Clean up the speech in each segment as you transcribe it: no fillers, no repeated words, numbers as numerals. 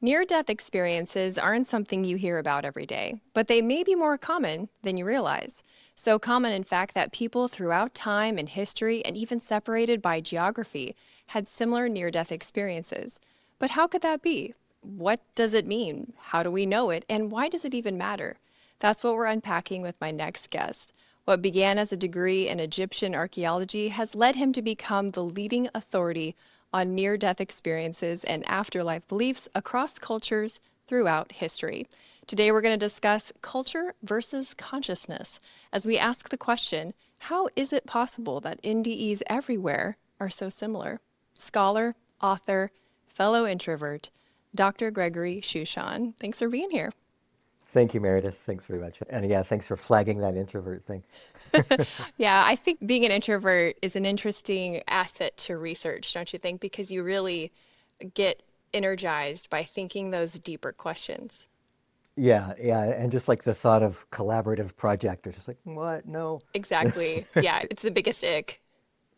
Near-death experiences aren't something you hear about every day, but they may be more common than you realize. So common, in fact, that people throughout time and history, and even separated by geography, had similar near-death experiences. But how could that be? What does it mean? How do we know it? And why does it even matter? That's what we're unpacking with my next guest. What began as a degree in Egyptian archaeology has led him to become the leading authority on near death experiences and afterlife beliefs across cultures throughout history. Today, we're going to discuss culture versus consciousness as we ask the question, how is it possible that NDEs everywhere are so similar? Scholar, author, fellow introvert, Dr. Gregory Shushan. Thanks for being here. Thank you, Meredith. Thanks very much. And yeah, thanks for flagging that introvert thing. Yeah, I think being an introvert is an interesting asset to research, don't you think? Because you really get energized by thinking those deeper questions. Yeah. And just like the thought of collaborative project, or just like, what? No. It's, Exactly. Yeah, it's the biggest ick.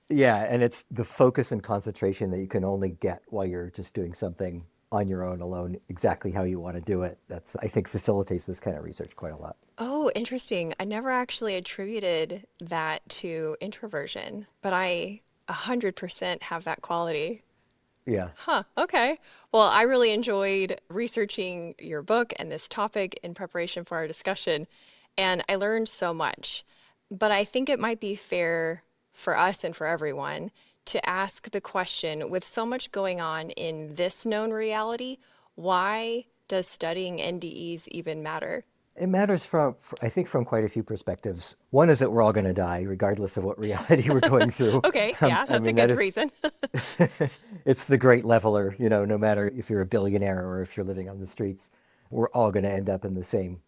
yeah, and it's the focus and concentration that you can only get while you're just doing something on your own, alone, exactly how you want to do it. That's, I think, facilitates this kind of research quite a lot. Oh, interesting. I never actually attributed that to introversion, but I 100% have that quality. Yeah. Huh, okay. Well, I really enjoyed researching your book and this topic in preparation for our discussion, and I learned so much. But I think it might be fair for us and for everyone to ask the question with so much going on in this known reality, why does studying NDEs even matter? It matters I think, from quite a few perspectives. One is that we're all going to die, regardless of what reality we're going through. Okay, yeah, I that's a mean, that good is, reason. it's the great leveler, no matter if you're a billionaire or if you're living on the streets, we're all going to end up in the same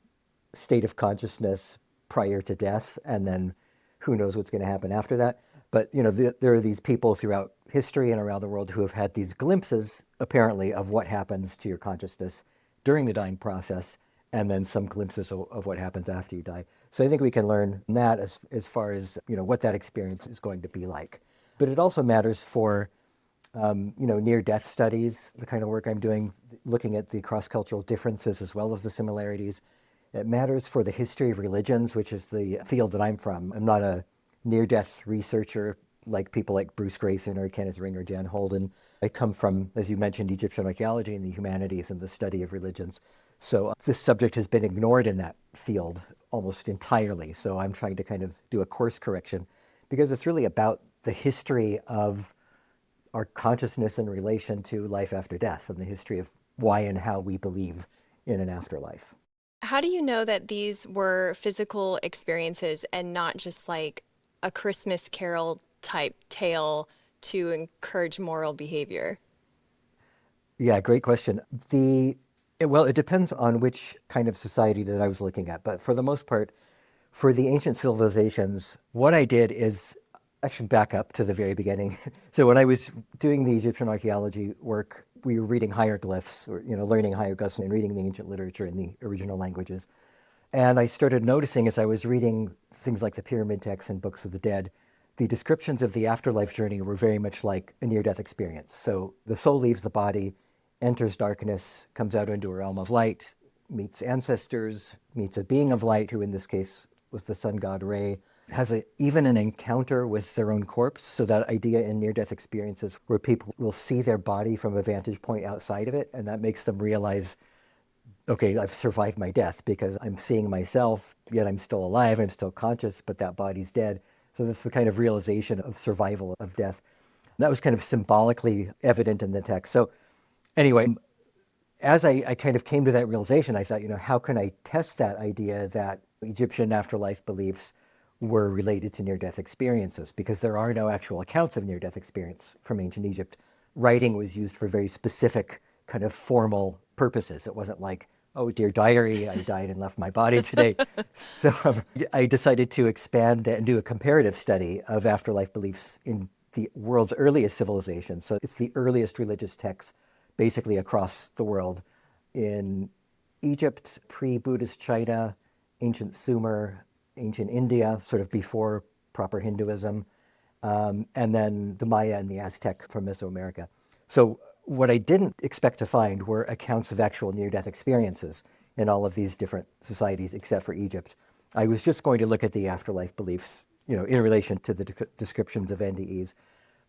state of consciousness prior to death. And then who knows what's going to happen after that. But, there are these people throughout history and around the world who have had these glimpses, apparently, of what happens to your consciousness during the dying process, and then some glimpses of what happens after you die. So I think we can learn that as far as, what that experience is going to be like. But it also matters for near-death studies, the kind of work I'm doing, looking at the cross-cultural differences as well as the similarities. It matters for the history of religions, which is the field that I'm from. I'm not a near-death researcher like people like Bruce Grayson or Kenneth Ring or Jan Holden. I come from, as you mentioned, Egyptian archaeology and the humanities and the study of religions. So this subject has been ignored in that field almost entirely. So I'm trying to kind of do a course correction because it's really about the history of our consciousness in relation to life after death and the history of why and how we believe in an afterlife. How do you know that these were physical experiences and not just like a Christmas Carol type tale to encourage moral behavior? Yeah, great question. Well, it depends on which kind of society that I was looking at, but for the most part, for the ancient civilizations, what I did is actually back up to the very beginning. So when I was doing the Egyptian archaeology work, we were reading hieroglyphs, or learning hieroglyphs and reading the ancient literature in the original languages. And I started noticing as I was reading things like the pyramid texts and books of the dead, the descriptions of the afterlife journey were very much like a near-death experience. So the soul leaves the body, enters darkness, comes out into a realm of light, meets ancestors, meets a being of light, who in this case was the sun god Re, has even an encounter with their own corpse. So that idea in near-death experiences where people will see their body from a vantage point outside of it, and that makes them realize, okay, I've survived my death because I'm seeing myself, yet I'm still alive, I'm still conscious, but that body's dead. So that's the kind of realization of survival of death. That was kind of symbolically evident in the text. So anyway, as I kind of came to that realization, I thought, how can I test that idea that Egyptian afterlife beliefs were related to near-death experiences? Because there are no actual accounts of near-death experience from ancient Egypt. Writing was used for very specific kind of formal purposes. It wasn't like, oh, dear diary, I died and left my body today. So I decided to expand and do a comparative study of afterlife beliefs in the world's earliest civilization. So it's the earliest religious texts basically across the world in Egypt, pre-Buddhist China, ancient Sumer, ancient India, sort of before proper Hinduism, and then the Maya and the Aztec from Mesoamerica. So What I didn't expect to find were accounts of actual near-death experiences in all of these different societies, except for Egypt. I was just going to look at the afterlife beliefs, in relation to the descriptions of NDEs.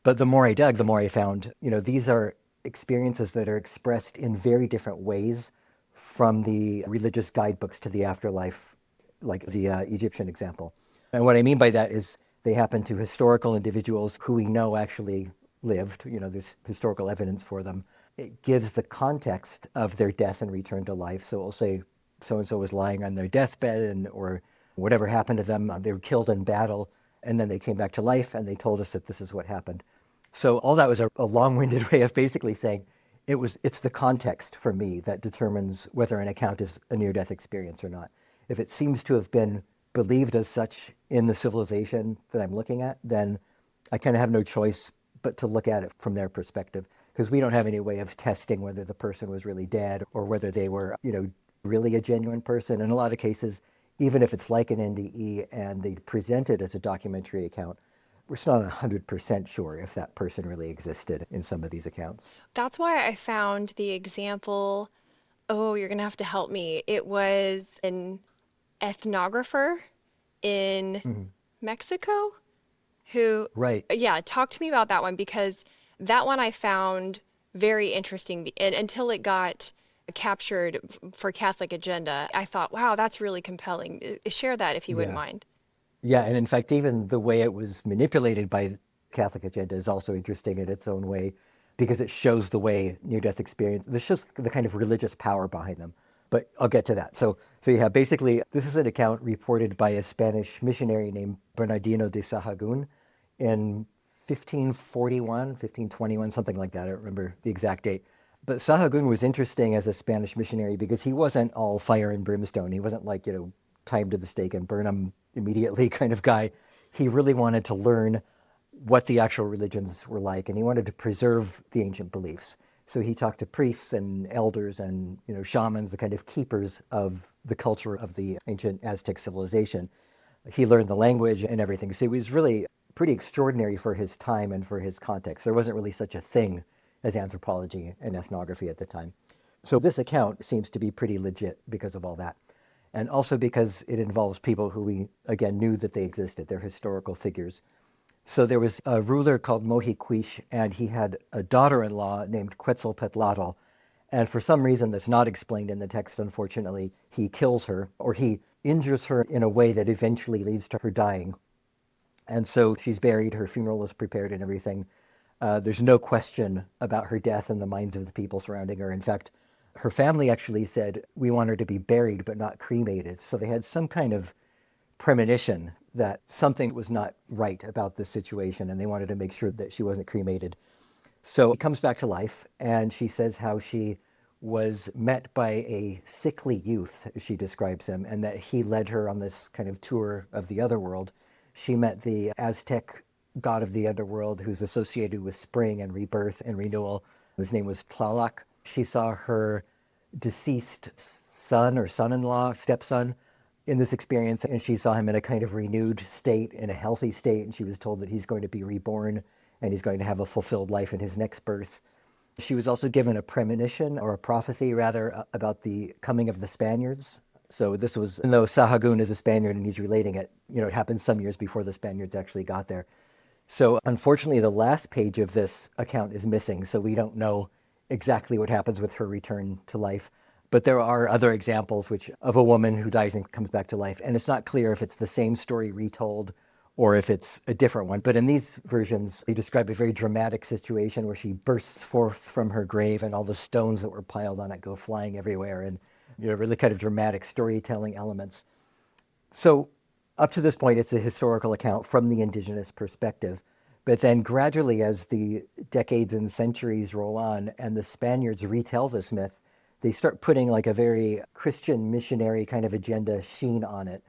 But the more I dug, the more I found, these are experiences that are expressed in very different ways from the religious guidebooks to the afterlife, like the Egyptian example. And what I mean by that is they happen to historical individuals who we know actually lived. There's historical evidence for them. It gives the context of their death and return to life. So it'll say so and so was lying on their deathbed, or whatever happened to them, they were killed in battle, and then they came back to life and they told us that this is what happened. So all that was a long-winded way of basically saying it's the context for me that determines whether an account is a near-death experience or not. If it seems to have been believed as such in the civilization that I'm looking at, then I kind of have no choice but to look at it from their perspective, because we don't have any way of testing whether the person was really dead or whether they were, really a genuine person. In a lot of cases, even if it's like an NDE and they present it as a documentary account, we're still not 100% sure if that person really existed in some of these accounts. That's why I found the example. Oh, you're going to have to help me. It was an ethnographer in Mhm. Mexico who, Right. yeah, talk to me about that one, because that one I found very interesting. And until it got captured for Catholic Agenda, I thought, wow, that's really compelling. Share that if you wouldn't Yeah. mind. Yeah. And in fact, even the way it was manipulated by Catholic Agenda is also interesting in its own way, because it shows the way near death experience, this shows the kind of religious power behind them. But I'll get to that. So yeah, basically, this is an account reported by a Spanish missionary named Bernardino de Sahagún in 1541, 1521, something like that. I don't remember the exact date. But Sahagún was interesting as a Spanish missionary because he wasn't all fire and brimstone. He wasn't like, tie him to the stake and burn him immediately kind of guy. He really wanted to learn what the actual religions were like, and he wanted to preserve the ancient beliefs. So he talked to priests and elders and shamans, the kind of keepers of the culture of the ancient Aztec civilization. He learned the language and everything. So he was really pretty extraordinary for his time and for his context. There wasn't really such a thing as anthropology and ethnography at the time. So this account seems to be pretty legit because of all that. And also because it involves people who we, again, knew that they existed. They're historical figures. So there was a ruler called Mohiquish, and he had a daughter-in-law named Quetzalcoatl. And for some reason that's not explained in the text, unfortunately, he kills her, or he injures her in a way that eventually leads to her dying. And so she's buried, her funeral is prepared and everything. There's no question about her death in the minds of the people surrounding her. In fact, her family actually said, we want her to be buried but not cremated. So they had some kind of premonition that something was not right about this situation, and they wanted to make sure that she wasn't cremated. So she comes back to life, and she says how she was met by a sickly youth, as she describes him, and that he led her on this kind of tour of the other world. She met the Aztec god of the underworld who's associated with spring and rebirth and renewal. His name was Tlaloc. She saw her deceased son or son-in-law, stepson, in this experience, and she saw him in a kind of renewed state, in a healthy state, and she was told that he's going to be reborn and he's going to have a fulfilled life in his next birth. She was also given a premonition, or a prophecy rather, about the coming of the Spaniards. So this was, even though Sahagún is a Spaniard and he's relating it, it happened some years before the Spaniards actually got there. So unfortunately, the last page of this account is missing, so we don't know exactly what happens with her return to life. But there are other examples of a woman who dies and comes back to life, and it's not clear if it's the same story retold or if it's a different one. But in these versions, they describe a very dramatic situation where she bursts forth from her grave and all the stones that were piled on it go flying everywhere, and really kind of dramatic storytelling elements. So up to this point, it's a historical account from the indigenous perspective. But then gradually, as the decades and centuries roll on and the Spaniards retell this myth, they start putting like a very Christian missionary kind of agenda sheen on it.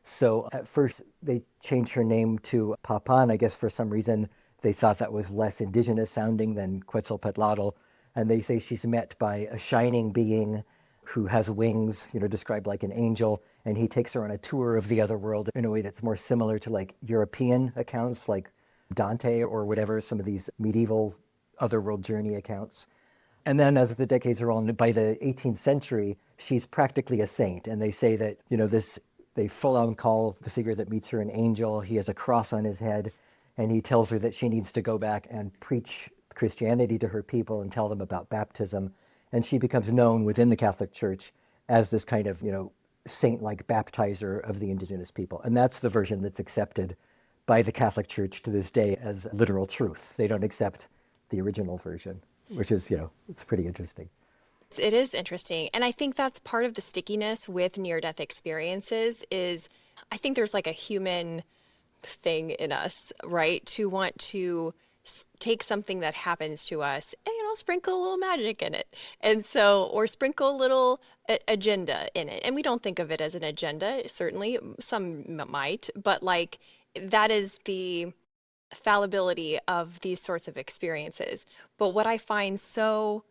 So at first, they changed her name to Papan. I guess for some reason, they thought that was less indigenous sounding than Quetzalcoatl. And they say she's met by a shining being who has wings, described like an angel, and he takes her on a tour of the other world in a way that's more similar to like European accounts like Dante or whatever, some of these medieval otherworld journey accounts. And then as the decades roll on, by the 18th century, she's practically a saint. And they say that, they full on call the figure that meets her an angel. He has a cross on his head, and he tells her that she needs to go back and preach Christianity to her people and tell them about baptism. And she becomes known within the Catholic Church as this kind of, saint-like baptizer of the indigenous people. And that's the version that's accepted by the Catholic Church to this day as literal truth. They don't accept the original version, which is, it's pretty interesting. It is interesting. And I think that's part of the stickiness with near-death experiences is I think there's like a human thing in us, right? To want to take something that happens to us and, sprinkle a little magic in it. And so, or sprinkle a little agenda in it. And we don't think of it as an agenda, certainly some might, but like that is the fallibility of these sorts of experiences. But what I find so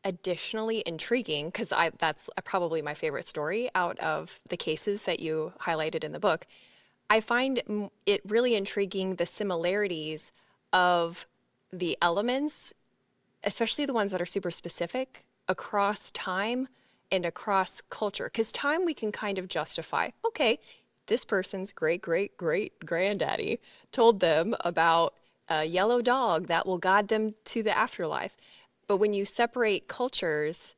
additionally intriguing, because I that's probably my favorite story out of the cases that you highlighted in the book, I find it really intriguing the similarities of the elements, especially the ones that are super specific across time and across culture. Because time we can kind of justify, okay, this person's great great great granddaddy told them about a yellow dog that will guide them to the afterlife. But when you separate cultures,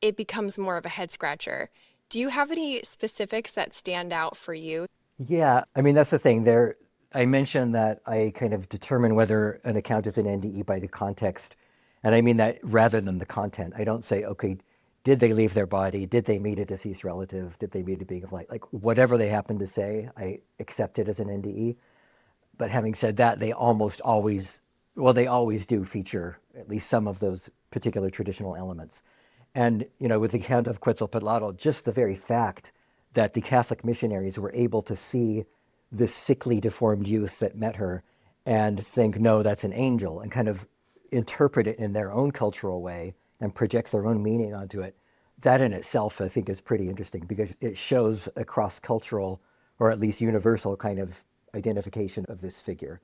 it becomes more of a head scratcher. Do you have any specifics that stand out for you? Yeah, I mean, that's the thing. I mentioned that I kind of determine whether an account is an NDE by the context. And I mean that rather than the content. I don't say, okay, did they leave their body? Did they meet a deceased relative? Did they meet a being of light? Like whatever they happen to say, I accept it as an NDE. But having said that, they always do feature at least some of those particular traditional elements. And, with the account of Quetzalcoatl, just the very fact that the Catholic missionaries were able to see this sickly, deformed youth that met her and think, no, that's an angel, and kind of interpret it in their own cultural way and project their own meaning onto it, that in itself, I think, is pretty interesting because it shows a cross-cultural or at least universal kind of identification of this figure.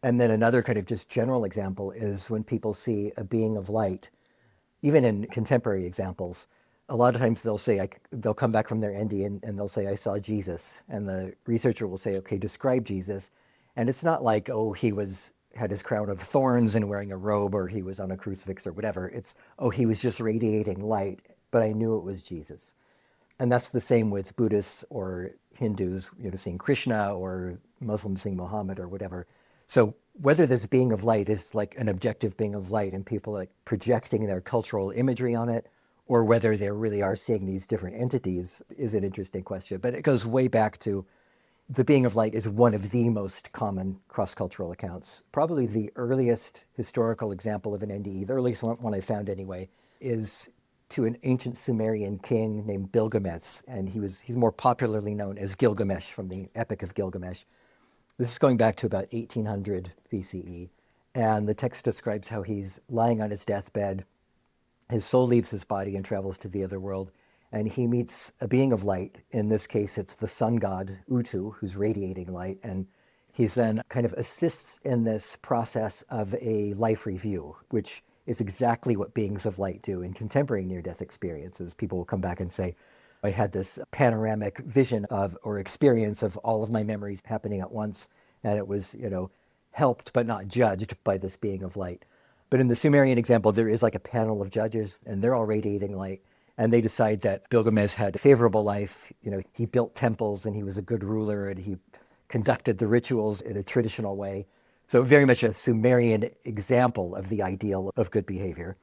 And then another kind of just general example is when people see a being of light, even in contemporary examples, a lot of times they'll come back from their ND and they'll say, I saw Jesus. And the researcher will say, okay, describe Jesus. And it's not like, oh, had his crown of thorns and wearing a robe, or he was on a crucifix or whatever. It's, oh, he was just radiating light, but I knew it was Jesus. And that's the same with Buddhists or Hindus, seeing Krishna, or Muslims seeing Muhammad or whatever. So whether this being of light is like an objective being of light and people like projecting their cultural imagery on it, or whether they really are seeing these different entities is an interesting question. But it goes way back to the being of light is one of the most common cross-cultural accounts. Probably the earliest historical example of an NDE, the earliest one I found anyway, is to an ancient Sumerian king named Bilgamesh, and he's more popularly known as Gilgamesh from the Epic of Gilgamesh. This is going back to about 1800 BCE, and the text describes how he's lying on his deathbed. His soul leaves his body and travels to the other world, and he meets a being of light. In this case, it's the sun god, Utu, who's radiating light, and he's then kind of assists in this process of a life review, which is exactly what beings of light do in contemporary near-death experiences. People will come back and say, I had this panoramic vision of or experience of all of my memories happening at once, and it was, helped but not judged by this being of light. But in the Sumerian example, there is like a panel of judges, and they're all radiating light, and they decide that Bilgamesh had a favorable life. He built temples, and he was a good ruler, and he conducted the rituals in a traditional way. So very much a Sumerian example of the ideal of good behavior.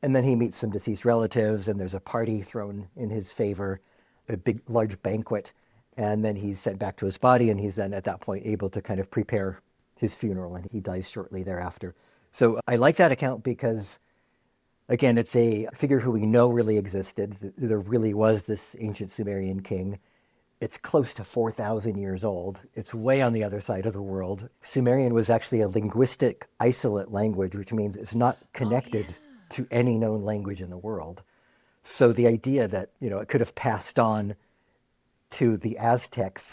And then he meets some deceased relatives, and there's a party thrown in his favor, a big, large banquet. And then he's sent back to his body, and he's then at that point able to kind of prepare his funeral, and he dies shortly thereafter. So I like that account because, again, it's a figure who we know really existed. There really was this ancient Sumerian king. It's close to 4,000 years old. It's way on the other side of the world. Sumerian was actually a linguistic isolate language, which means it's not connected to any known language in the world. So the idea that, it could have passed on to the Aztecs,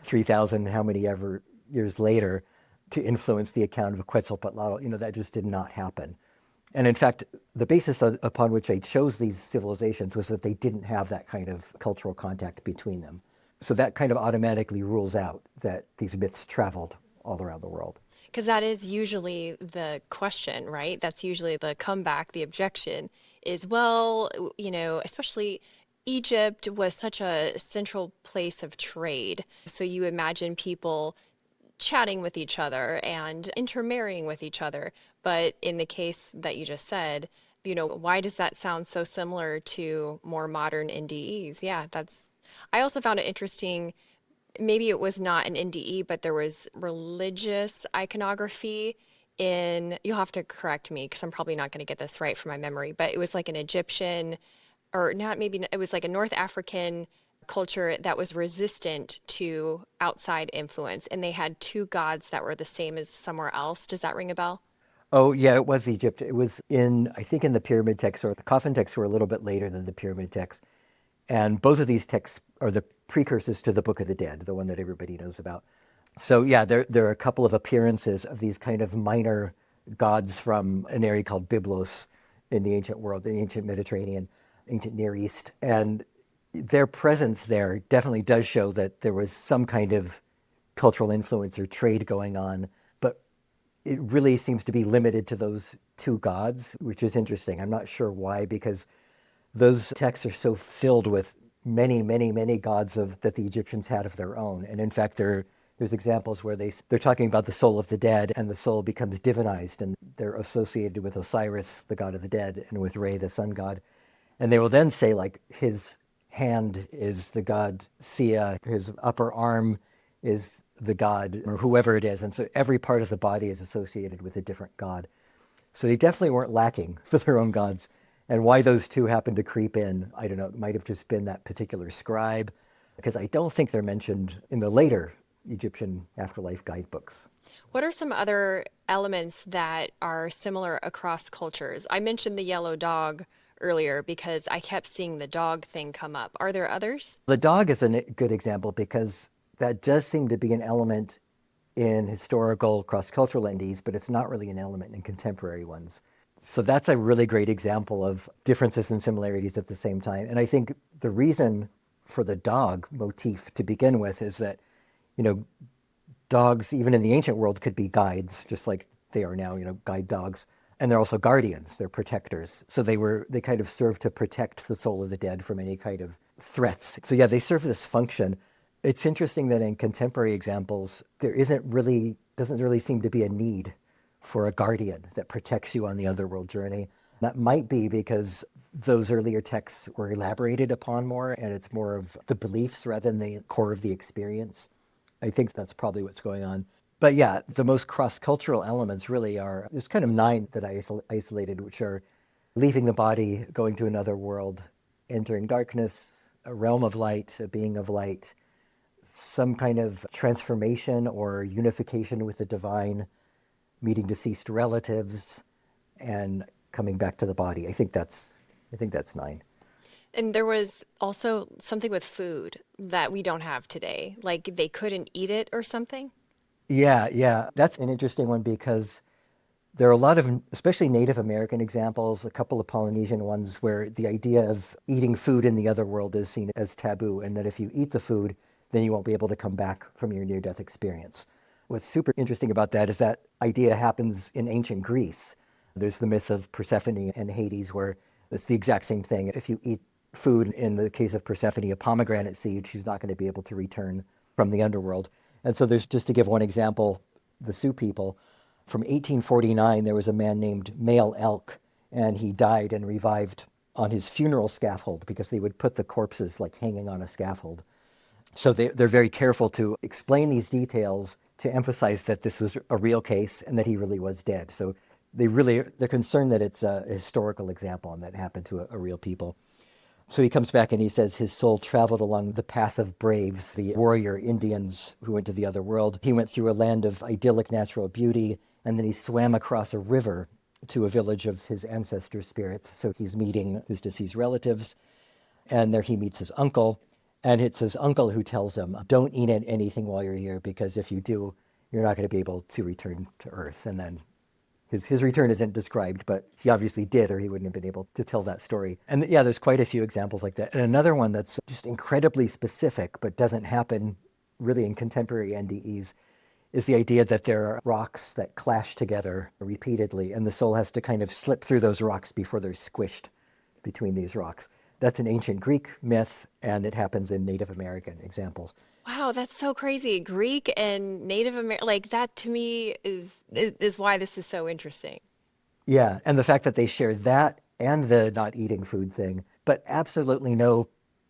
3,000 how many ever years later to influence the account of Quetzalcoatl, that just did not happen. And in fact, the basis upon which I chose these civilizations was that they didn't have that kind of cultural contact between them. So that kind of automatically rules out that these myths traveled all around the world. Because that is usually the question, right? That's usually the comeback, the objection is, well, especially Egypt was such a central place of trade. So you imagine people chatting with each other and intermarrying with each other. But in the case that you just said, why does that sound so similar to more modern NDEs? Yeah, I also found it interesting. Maybe it was not an NDE, but there was religious iconography you'll have to correct me because I'm probably not going to get this right from my memory, but it was like an Egyptian, or not, maybe it was like a North African culture that was resistant to outside influence. And they had two gods that were the same as somewhere else. Does that ring a bell? Oh, yeah, it was Egypt. It was I think in the pyramid texts, or the coffin texts were a little bit later than the pyramid texts. And both of these texts are the precursors to the Book of the Dead, the one that everybody knows about. So yeah, there are a couple of appearances of these kind of minor gods from an area called Byblos in the ancient world, the ancient Mediterranean, ancient Near East. And their presence there definitely does show that there was some kind of cultural influence or trade going on. But it really seems to be limited to those two gods, which is interesting. I'm not sure why, because those texts are so filled with many, many, many gods that the Egyptians had of their own. And in fact, there's examples where they're talking about the soul of the dead, and the soul becomes divinized, and they're associated with Osiris, the god of the dead, and with Re, the sun god. And they will then say, like, his hand is the god Sia, his upper arm is the god, or whoever it is. And so every part of the body is associated with a different god. So they definitely weren't lacking for their own gods. And why those two happened to creep in, I don't know. It might have just been that particular scribe, because I don't think they're mentioned in the later Egyptian afterlife guidebooks. What are some other elements that are similar across cultures? I mentioned the yellow dog earlier because I kept seeing the dog thing come up. Are there others? The dog is a good example because that does seem to be an element in historical cross-cultural NDEs, but it's not really an element in contemporary ones. So that's a really great example of differences and similarities at the same time. And I think the reason for the dog motif to begin with is that, dogs, even in the ancient world, could be guides, just like they are now, guide dogs. And they're also guardians, they're protectors. So they kind of serve to protect the soul of the dead from any kind of threats. So yeah, they serve this function. It's interesting that in contemporary examples, doesn't really seem to be a need for a guardian that protects you on the otherworld journey. That might be because those earlier texts were elaborated upon more, and it's more of the beliefs rather than the core of the experience. I think that's probably what's going on. But yeah, the most cross-cultural elements really there's kind of 9 that I isolated, which are leaving the body, going to another world, entering darkness, a realm of light, a being of light, some kind of transformation or unification with the divine, meeting deceased relatives, and coming back to the body. I think that's 9. And there was also something with food that we don't have today. Like they couldn't eat it or something. Yeah, yeah. That's an interesting one because there are a lot of, especially Native American examples, a couple of Polynesian ones where the idea of eating food in the other world is seen as taboo, and that if you eat the food, then you won't be able to come back from your near-death experience. What's super interesting about that is that idea happens in ancient Greece. There's the myth of Persephone and Hades, where it's the exact same thing. If you eat food, in the case of Persephone, a pomegranate seed, she's not going to be able to return from the underworld. And so there's, just to give one example, the Sioux people, from 1849, there was a man named Male Elk, and he died and revived on his funeral scaffold because they would put the corpses like hanging on a scaffold. So they're very careful to explain these details to emphasize that this was a real case and that he really was dead. So they're concerned that it's a historical example and that happened to a real people. So he comes back and he says his soul traveled along the path of braves, the warrior Indians who went to the other world. He went through a land of idyllic natural beauty, and then he swam across a river to a village of his ancestor spirits. So he's meeting his deceased relatives, and there he meets his uncle. And it's his uncle who tells him, don't eat anything while you're here, because if you do, you're not going to be able to return to Earth. And then His return isn't described, but he obviously did, or he wouldn't have been able to tell that story. And yeah, there's quite a few examples like that. And another one that's just incredibly specific, but doesn't happen really in contemporary NDEs, is the idea that there are rocks that clash together repeatedly, and the soul has to kind of slip through those rocks before they're squished between these rocks. That's an ancient Greek myth, and it happens in Native American examples. Wow, that's so crazy. Greek and Native American, like that to me is why this is so interesting. Yeah, and the fact that they share that and the not eating food thing, but absolutely no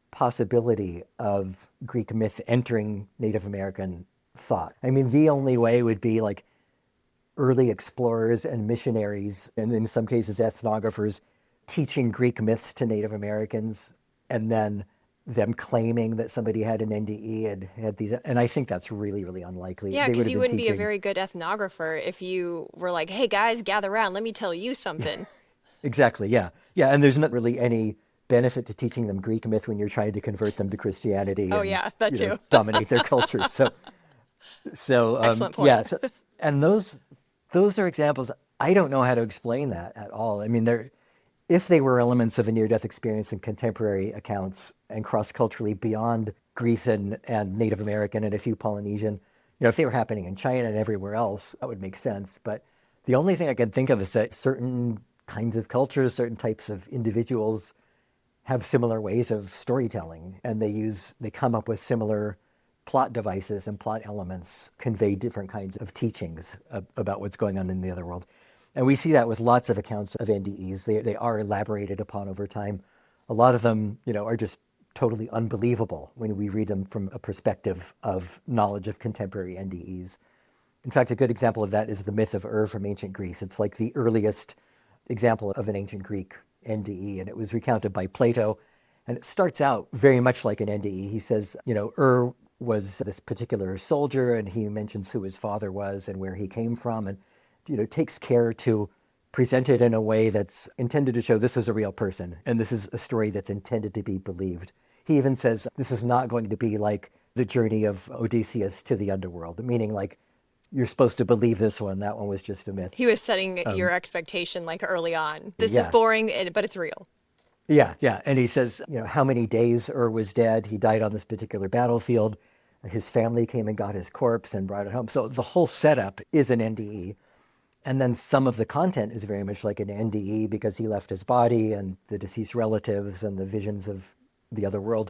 possibility of Greek myth entering Native American thought. I mean, the only way would be like early explorers and missionaries, and in some cases ethnographers, teaching Greek myths to Native Americans, and then them claiming that somebody had an NDE and had these. And I think that's really, really unlikely. Yeah, They would because have you been wouldn't be a teaching. very good ethnographer if you were like, hey guys, gather around, let me tell you something. Exactly, yeah. Yeah, and there's not really any benefit to teaching them Greek myth when you're trying to convert them to Christianity Oh and, yeah, that too. dominate their culture. Excellent point. Yeah, and those are examples. I don't know how to explain that at all. I mean, they're if they were elements of a near-death experience in contemporary accounts and cross-culturally beyond Greece and Native American and a few Polynesian, if they were happening in China and everywhere else, that would make sense. But the only thing I can think of is that certain kinds of cultures, certain types of individuals have similar ways of storytelling, and they come up with similar plot devices and plot elements, convey different kinds of teachings about what's going on in the other world. And we see that with lots of accounts of NDEs. They are elaborated upon over time. A lot of them, are just totally unbelievable when we read them from a perspective of knowledge of contemporary NDEs. In fact, a good example of that is the myth of from ancient Greece. It's like the earliest example of an ancient Greek NDE, and it was recounted by Plato. And it starts out very much like an NDE. He says, was this particular soldier, and he mentions who his father was and where he came from, and takes care to present it in a way that's intended to show this is a real person and this is a story that's intended to be believed. He even says this is not going to be like the journey of Odysseus to the underworld, meaning like you're supposed to believe this one, that one was just a myth. He was setting your expectation like early on. This is Yeah, boring, but it's real. yeah, yeah. And he says, how many days was dead. He died on this particular battlefield. His family came and got his corpse and brought it home. So the whole setup is an NDE. And then some of the content is very much like an NDE because he left his body and the deceased relatives and the visions of the other world.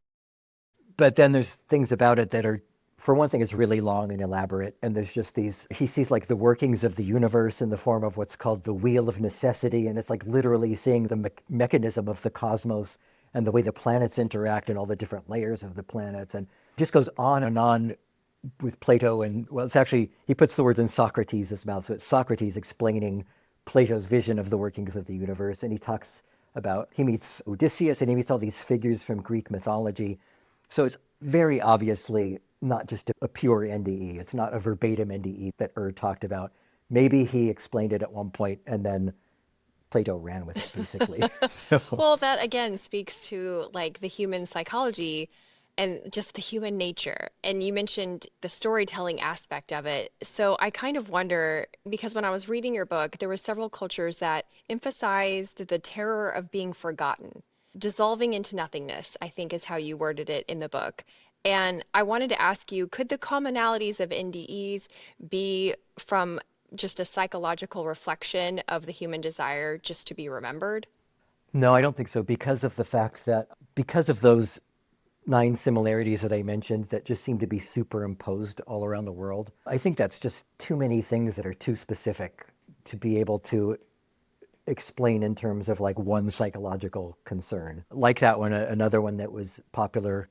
But then there's things about it that are, for one thing, it's really long and elaborate. And there's just he sees like the workings of the universe in the form of what's called the wheel of necessity. And it's like literally seeing the mechanism of the cosmos and the way the planets interact and all the different layers of the planets. And it just goes on and on with Plato. And well, it's actually, he puts the words in Socrates' mouth. So it's Socrates explaining Plato's vision of the workings of the universe. And he talks about, he meets Odysseus and he meets all these figures from Greek mythology. So it's very obviously not just a pure NDE. It's not a verbatim NDE that talked about. Maybe he explained it at one point and then Plato ran with it, basically. So, Well, that again speaks to like the human psychology and just the human nature. And you mentioned the storytelling aspect of it. So I kind of wonder, because when I was reading your book, there were several cultures that emphasized the terror of being forgotten. Dissolving into nothingness, I think is how you worded it in the book. And I wanted to ask you, could the commonalities of NDEs be from just a psychological reflection of the human desire just to be remembered? no, I don't think so, because of the fact that, because of those 9 similarities that I mentioned that just seem to be superimposed all around the world. I think that's just too many things that are too specific to be able to explain in terms of like one psychological concern. Like that one, another one that was popular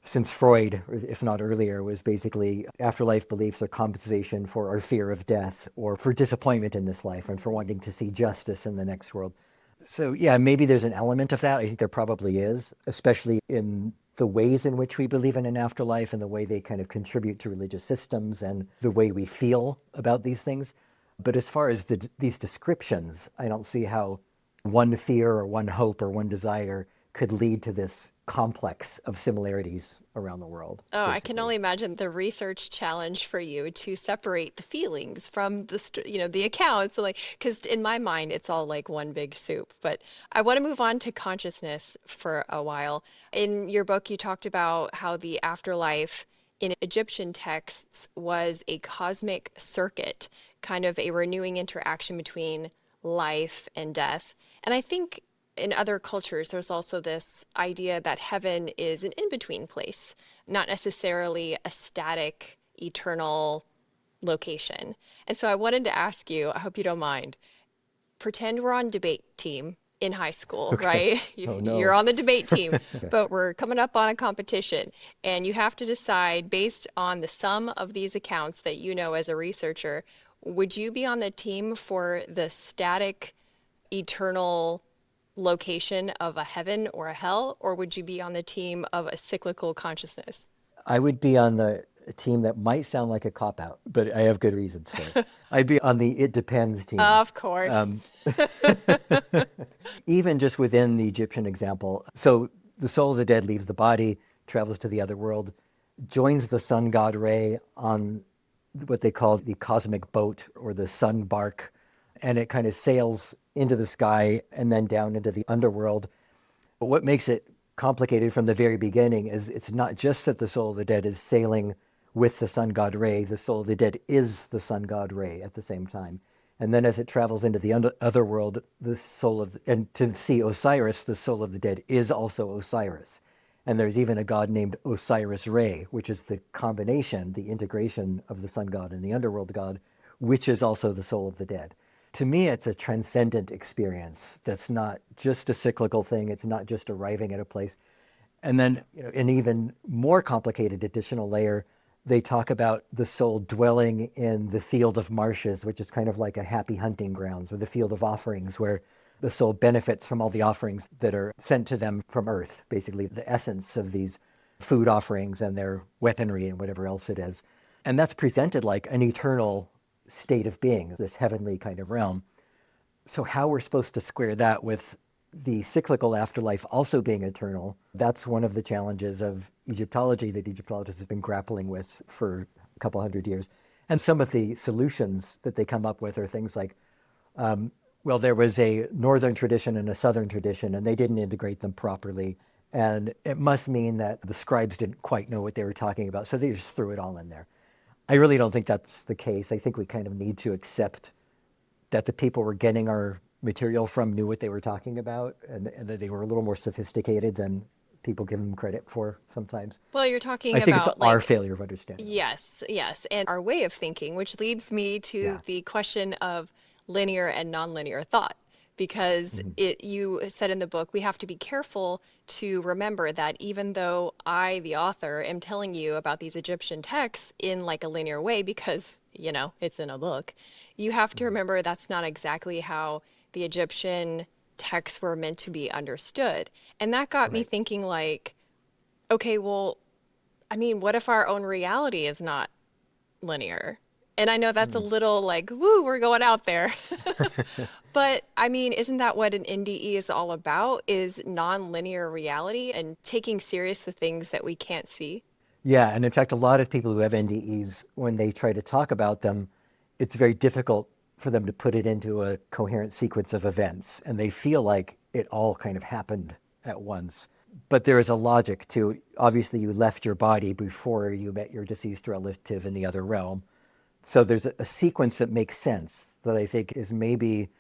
since Freud, if not earlier, was basically afterlife beliefs are compensation for our fear of death or for disappointment in this life and for wanting to see justice in the next world. So yeah, maybe there's an element of that. I think there probably is, especially in the ways in which we believe in an afterlife and the way they kind of contribute to religious systems and the way we feel about these things. But as far as these descriptions, I don't see how one fear or one hope or one desire could lead to this complex of similarities around the world, Oh, I can basically. only imagine the research challenge for you to separate the feelings from the accounts. Like, because in my mind, it's all like one big soup. But I want to move on to consciousness for a while. In your book, you talked about how the afterlife in Egyptian texts was a cosmic circuit, kind of a renewing interaction between life and death. And I think in other cultures, there's also this idea that heaven is an in-between place, not necessarily a static, eternal location. And so I wanted to ask you, I hope you don't mind, pretend we're on debate team in high school, Okay. right? Oh You're no. on the debate team, Okay. but we're coming up on a competition, and you have to decide based on the sum of these accounts that you know as a researcher, would you be on the team for the static, eternal location of a heaven or a hell, or would you be on the team of a cyclical consciousness? I would be on the team that might sound like a cop out, but I have good reasons for it. I'd be on the it depends team. Of course. Even just within the Egyptian example. So the soul of the dead leaves the body, travels to the other world, joins the sun god Re on what they call the cosmic boat or the sun bark, and it kind of sails into the sky and then down into the underworld. But what makes it complicated from the very beginning is it's not just that the soul of the dead is sailing with the sun god Re, the soul of the dead is the sun god Re at the same time. And then as it travels into the other world, the soul of, and to see Osiris, the soul of the dead is also Osiris. And there's even a god named Osiris Re, which is the combination, the integration of the sun god and the underworld god, which is also the soul of the dead. To me, it's a transcendent experience that's not just a cyclical thing. It's not just arriving at a place. And then, an even more complicated additional layer, they talk about the soul dwelling in the field of marshes, which is kind of like a happy hunting grounds, or the field of offerings, where the soul benefits from all the offerings that are sent to them from earth, basically the essence of these food offerings and their weaponry and whatever else it is. And that's presented like an eternal state of being, this heavenly kind of realm. So, how we're supposed to square that with the cyclical afterlife also being eternal, that's one of the challenges of Egyptology that Egyptologists have been grappling with for a couple hundred years. And some of the solutions that they come up with are things like, well, there was a northern tradition and a southern tradition, and they didn't integrate them properly. And it must mean that the scribes didn't quite know what they were talking about, so they just threw it all in there. I really don't think that's the case. I think we kind of need to accept that the people we're getting our material from knew what they were talking about, and that they were a little more sophisticated than people give them credit for sometimes. Well, you're I talking think it's about our like, failure of understanding them. yes, yes, and our way of thinking, which leads me to Yeah. the question of linear and nonlinear thought. Because Mm-hmm. you said in the book, we have to be careful to remember that even though I, the author, am telling you about these Egyptian texts in like a linear way, because, it's in a book, you have to remember that's not exactly how the Egyptian texts were meant to be understood. And that got me Right. thinking, like, okay, well, I mean, what if our own reality is not linear? And I know that's a Mm. little like, woo, we're going out there. But I mean, isn't that what an NDE is all about? Is non-linear reality and taking serious the things that we can't see? Yeah, and in fact, a lot of people who have NDEs, when they try to talk about them, it's very difficult for them to put it into a coherent sequence of events, and they feel like it all kind of happened at once. But there is a logic to, obviously, you left your body before you met your deceased relative in the other realm. So there's a sequence that makes sense that I think is maybe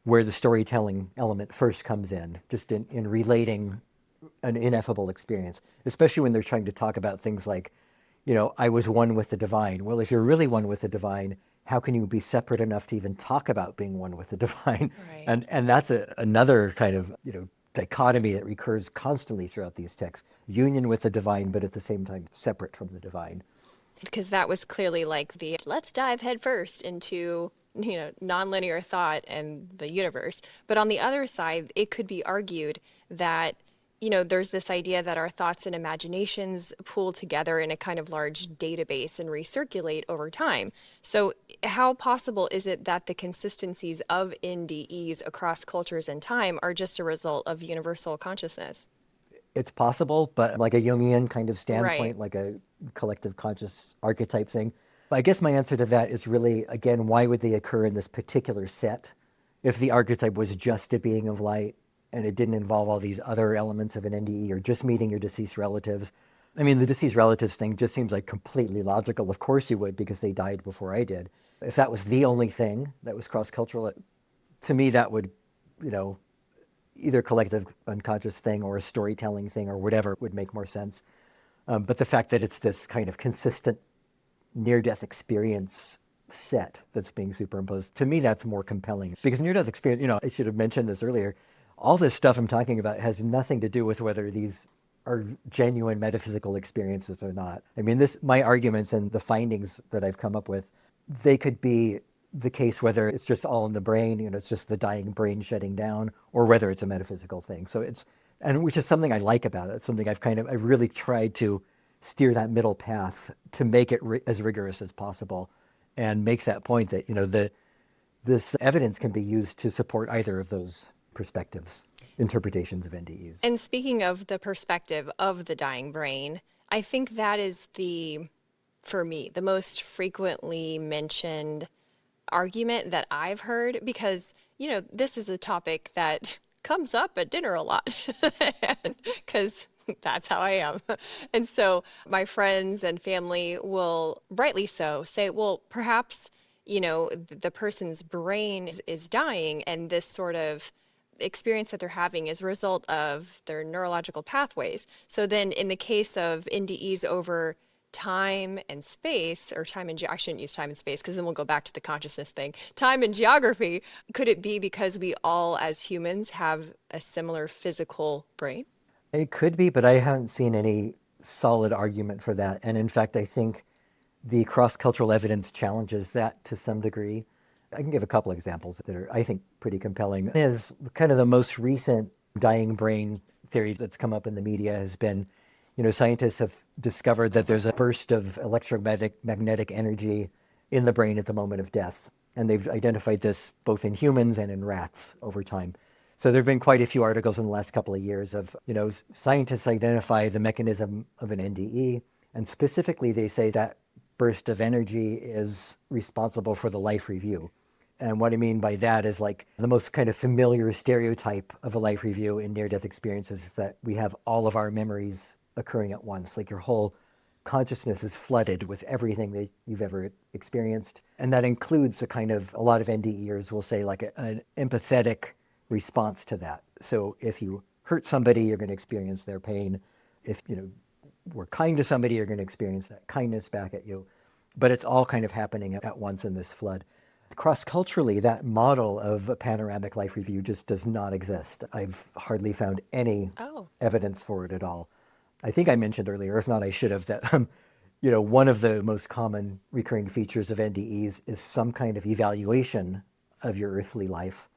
where the storytelling element first comes in, just in relating an ineffable experience, especially when they're trying to talk about things like, I was one with the divine. Well, if you're really one with the divine, how can you be separate enough to even talk about being one with the divine? Right. And that's another kind of, dichotomy that recurs constantly throughout these texts. Union with the divine, but at the same time separate from the divine. Because that was clearly like the let's dive headfirst into, nonlinear thought and the universe. But on the other side, it could be argued that, there's this idea that our thoughts and imaginations pool together in a kind of large database and recirculate over time. So, how possible is it that the consistencies of NDEs across cultures and time are just a result of universal consciousness? It's possible, but like a Jungian kind of Right. standpoint, like a collective conscious archetype thing. But I guess my answer to that is really, again, why would they occur in this particular set? If the archetype was just a being of light and it didn't involve all these other elements of an NDE or just meeting your deceased relatives. I mean, the deceased relatives thing just seems like completely logical. Of course you would, because they died before I did. If that was the only thing that was cross-cultural, to me that would, you know, either collective unconscious thing or a storytelling thing or whatever would make more sense. But the fact that it's this kind of consistent near-death experience set that's being superimposed, to me, that's more compelling. Because near-death experience, you know, I should have mentioned this earlier, all this stuff I'm talking about has nothing to do with whether these are genuine metaphysical experiences or not. I mean, my arguments and the findings that I've come up with, they could be the case whether it's just all in the brain, you know, it's just the dying brain shutting down, or whether it's a metaphysical thing. So it's, and which is something I like about it. It's something I've really tried to steer that middle path to make it as rigorous as possible, and make that point that, you know, this evidence can be used to support either of those perspectives, interpretations of NDEs. And speaking of the perspective of the dying brain, I think that is for me, the most frequently mentioned argument that I've heard because, this is a topic that comes up at dinner a lot because that's how I am. And so my friends and family will, rightly so, say, well, perhaps, the person's brain is dying and this sort of experience that they're having is a result of their neurological pathways. So then in the case of NDEs over time and space, or I shouldn't use time and space because then we'll go back to the consciousness thing. Time and geography, could it be because we all as humans have a similar physical brain? It could be, but I haven't seen any solid argument for that. And in fact, I think the cross-cultural evidence challenges that to some degree. I can give a couple examples that are, I think, pretty compelling. Is kind of the most recent dying brain theory that's come up in the media has been, scientists have discovered that there's a burst of electromagnetic energy in the brain at the moment of death. And they've identified this both in humans and in rats over time. So there have been quite a few articles in the last couple of years of, scientists identify the mechanism of an NDE, and specifically they say that burst of energy is responsible for the life review. And what I mean by that is like the most kind of familiar stereotype of a life review in near-death experiences is that we have all of our memories occurring at once. Like your whole consciousness is flooded with everything that you've ever experienced. And that includes a lot of NDEers will say like an empathetic response to that. So if you hurt somebody, you're going to experience their pain. If, we're kind to somebody, you're going to experience that kindness back at you. But it's all kind of happening at once in this flood. Cross-culturally, that model of a panoramic life review just does not exist. I've hardly found any Oh, evidence for it at all. I think I mentioned earlier, if not I should have, that one of the most common recurring features of NDEs is some kind of evaluation of your earthly life.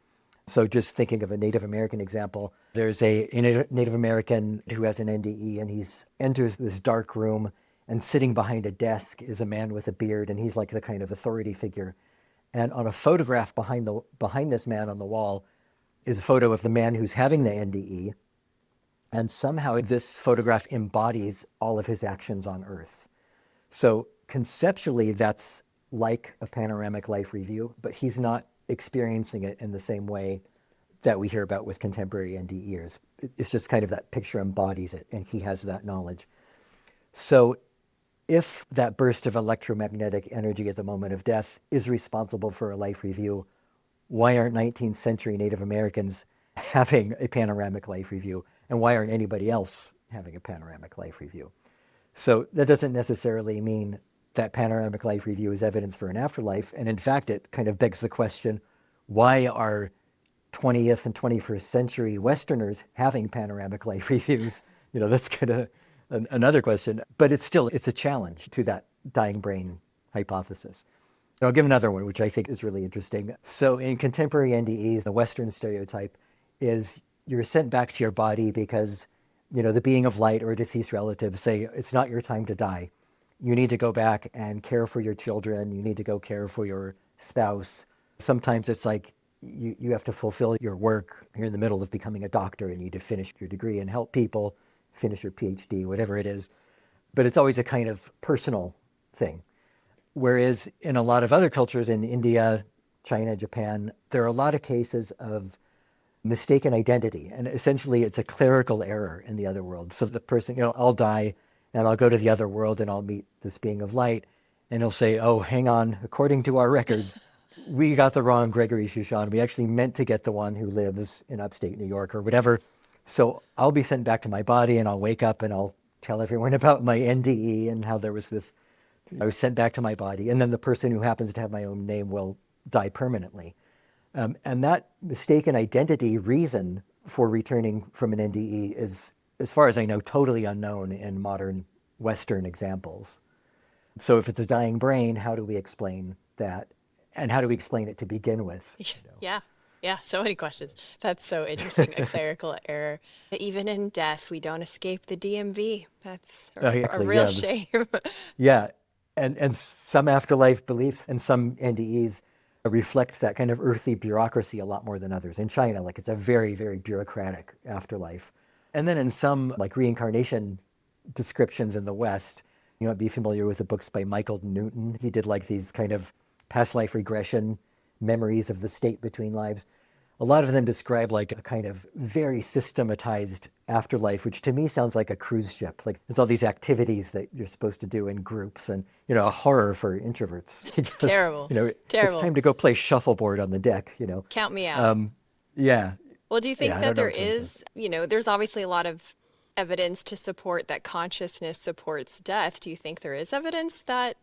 So just thinking of a Native American example, there's a Native American who has an NDE, and he's enters this dark room, and sitting behind a desk is a man with a beard, and he's like the kind of authority figure. And on a photograph behind this man on the wall is a photo of the man who's having the NDE. And somehow this photograph embodies all of his actions on Earth. So conceptually, that's like a panoramic life review, but he's not experiencing it in the same way that we hear about with contemporary NDEers. It's just kind of that picture embodies it, and he has that knowledge. So if that burst of electromagnetic energy at the moment of death is responsible for a life review, why aren't 19th century Native Americans having a panoramic life review? And why aren't anybody else having a panoramic life review? So that doesn't necessarily mean that panoramic life review is evidence for an afterlife. And in fact, it kind of begs the question, why are 20th and 21st century Westerners having panoramic life reviews? That's kind of another question. But it's a challenge to that dying brain hypothesis. I'll give another one, which I think is really interesting. So in contemporary NDEs, the Western stereotype is you're sent back to your body because, the being of light or a deceased relative say, it's not your time to die. You need to go back and care for your children. You need to go care for your spouse. Sometimes it's like you have to fulfill your work. You're in the middle of becoming a doctor and you need to finish your degree and help people finish your PhD, whatever it is. But it's always a kind of personal thing. Whereas in a lot of other cultures, in India, China, Japan, there are a lot of cases of mistaken identity. And essentially, it's a clerical error in the other world. So the person, I'll die and I'll go to the other world and I'll meet this being of light. And he'll say, oh, hang on, according to our records, we got the wrong Gregory Shushan. We actually meant to get the one who lives in upstate New York or whatever. So I'll be sent back to my body and I'll wake up and I'll tell everyone about my NDE and how there was this, I was sent back to my body. And then the person who happens to have my own name will die permanently. And that mistaken identity reason for returning from an NDE is, as far as I know, totally unknown in modern Western examples. So if it's a dying brain, how do we explain that? And how do we explain it to begin with? Yeah. Yeah, so many questions. That's so interesting. A clerical error. Even in death, we don't escape the DMV. That's a real shame. Yeah. And some afterlife beliefs and some NDEs reflect that kind of earthy bureaucracy a lot more than others. In China, like it's a very, very bureaucratic afterlife. And then in some like reincarnation descriptions in the West, you might be familiar with the books by Michael Newton. He did like these kind of past life regression memories of the state between lives. A lot of them describe like a kind of very systematized afterlife, which to me sounds like a cruise ship. Like there's all these activities that you're supposed to do in groups and, a horror for introverts. Terrible. Terrible. It's time to go play shuffleboard on the deck, Count me out. Yeah. Well, do you think that there is, there's obviously a lot of evidence to support that consciousness supports death. Do you think there is evidence that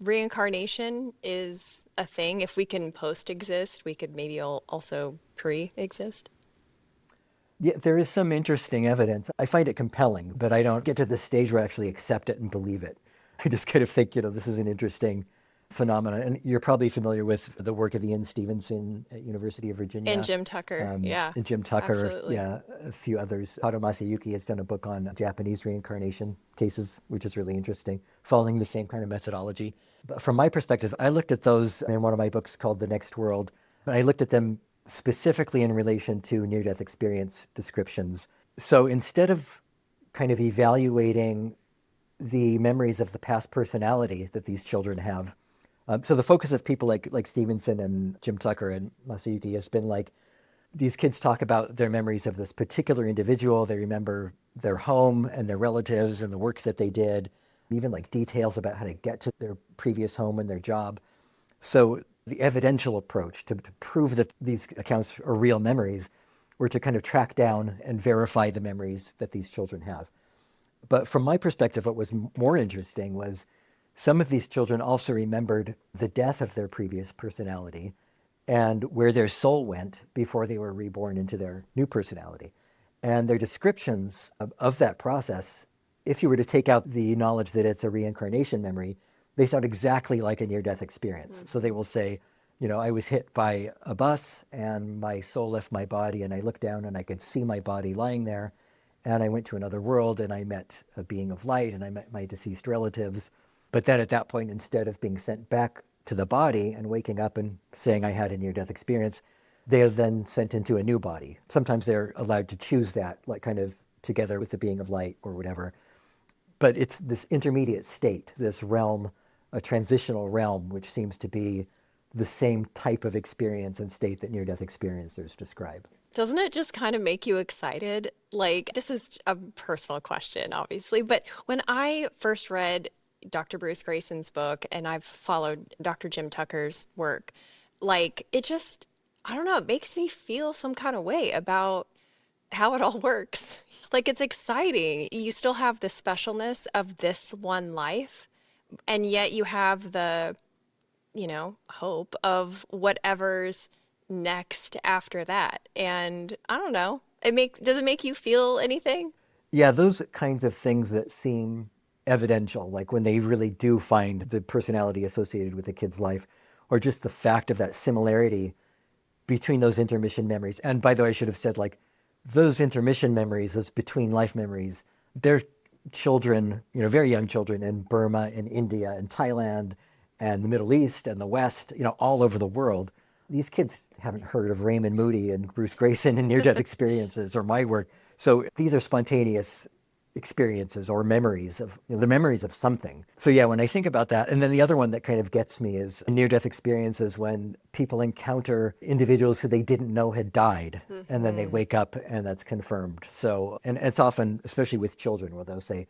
reincarnation is a thing? If we can post-exist, we could maybe also pre-exist? Yeah, there is some interesting evidence. I find it compelling, but I don't get to the stage where I actually accept it and believe it. I just kind of think, this is an interesting phenomenon. And you're probably familiar with the work of Ian Stevenson at University of Virginia. And Jim Tucker, yeah. And Jim Tucker, absolutely. Yeah, a few others. Hato Masayuki has done a book on Japanese reincarnation cases, which is really interesting, following the same kind of methodology. But from my perspective, I looked at those in one of my books called The Next World. And I looked at them specifically in relation to near-death experience descriptions. So instead of kind of evaluating the memories of the past personality that these children have, so the focus of people like Stevenson and Jim Tucker and Masayuki has been like, these kids talk about their memories of this particular individual. They remember their home and their relatives and the work that they did, even like details about how to get to their previous home and their job. So the evidential approach to prove that these accounts are real memories were to kind of track down and verify the memories that these children have. But from my perspective, what was more interesting was some of these children also remembered the death of their previous personality and where their soul went before they were reborn into their new personality. And their descriptions of that process, if you were to take out the knowledge that it's a reincarnation memory, they sound exactly like a near-death experience. Mm-hmm. So they will say, I was hit by a bus and my soul left my body and I looked down and I could see my body lying there. And I went to another world and I met a being of light and I met my deceased relatives. But then at that point, instead of being sent back to the body and waking up and saying I had a near-death experience, they are then sent into a new body. Sometimes they're allowed to choose that, like kind of together with the being of light or whatever. But it's this intermediate state, this realm, a transitional realm, which seems to be the same type of experience and state that near-death experiencers describe. Doesn't it just kind of make you excited? Like, this is a personal question, obviously, but when I first read Dr. Bruce Grayson's book and I've followed Dr. Jim Tucker's work, like, it just, I don't know, it makes me feel some kind of way about how it all works. Like, it's exciting. You still have the specialness of this one life, and yet you have the, hope of whatever's next after that. And I don't know, does it make you feel anything? Yeah, those kinds of things that seem evidential, like when they really do find the personality associated with a kid's life, or just the fact of that similarity between those intermission memories. And by the way, I should have said, like, those intermission memories, those between life memories, they're children, very young children in Burma and India and Thailand and the Middle East and the West, all over the world. These kids haven't heard of Raymond Moody and Bruce Grayson and near-death experiences or my work. So these are spontaneous experiences or memories of the memories of something. So yeah, when I think about that, and then the other one that kind of gets me is near-death experiences when people encounter individuals who they didn't know had died, and then they wake up and that's confirmed. So, and it's often, especially with children, where they'll say,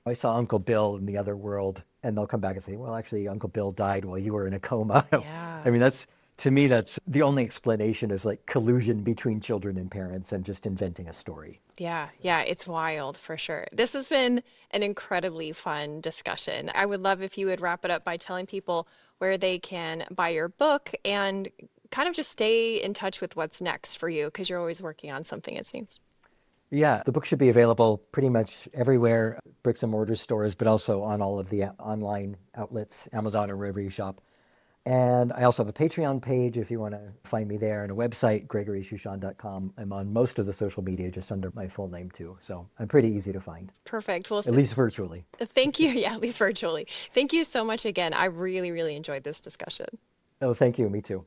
I saw Uncle Bill in the other world, and they'll come back and say, well, actually, Uncle Bill died while you were in a coma. Yeah. I mean, that's, to me, that's the only explanation is like collusion between children and parents and just inventing a story. Yeah, yeah, it's wild for sure. This has been an incredibly fun discussion. I would love if you would wrap it up by telling people where they can buy your book and kind of just stay in touch with what's next for you because you're always working on something, it seems. Yeah, the book should be available pretty much everywhere, bricks and mortar stores, but also on all of the online outlets, Amazon or wherever you shop. And I also have a Patreon page if you want to find me there, and a website, gregoryshushan.com. I'm on most of the social media just under my full name too. So I'm pretty easy to find, Perfect. Well, at least virtually. thank you. Yeah, at least virtually. Thank you so much again. I really, really enjoyed this discussion. Oh, thank you. Me too.